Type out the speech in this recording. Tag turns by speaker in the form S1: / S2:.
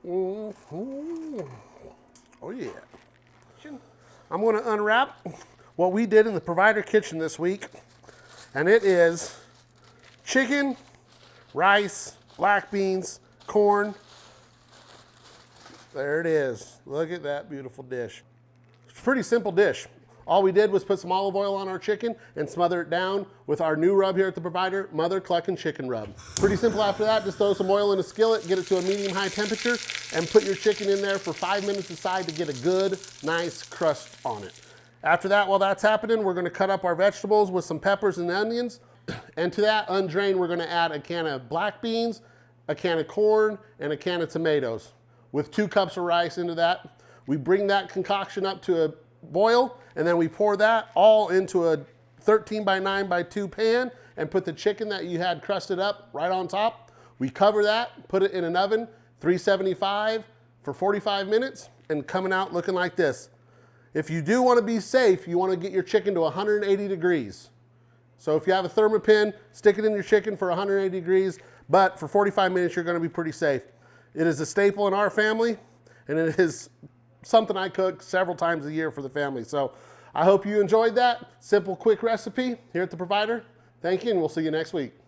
S1: Oh yeah. I'm going to unwrap what we did in the Provider Kitchen this week, and it is chicken, rice, black beans, corn. There it is. Look at that beautiful dish. It's a pretty simple dish. All we did was put some olive oil on our chicken and smother it down with our new rub here at the Provider, Mother Cluckin Chicken Rub. Pretty simple after that. Just throw some oil in a skillet, get it to a medium-high temperature, and put your chicken in there for 5 minutes aside to get a good, nice crust on it. After that, while that's happening, we're gonna cut up our vegetables with some peppers and onions. And to that, undrained, we're gonna add a can of black beans, a can of corn, and a can of tomatoes with 2 cups of rice into that. We bring that concoction up to a boil, and then we pour that all into a 13 by 9 by 2 pan and put the chicken that you had crusted up right on top. We cover that, put it in an oven, 375 for 45 minutes, and coming out looking like this. If you do want to be safe, you want to get your chicken to 180 degrees. So if you have a Thermopin, stick it in your chicken for 180 degrees, but for 45 minutes, you're going to be pretty safe. It is a staple in our family, and it is something I cook several times a year for the family. So I hope you enjoyed that simple, quick recipe here at the Provider. Thank you, and we'll see you next week.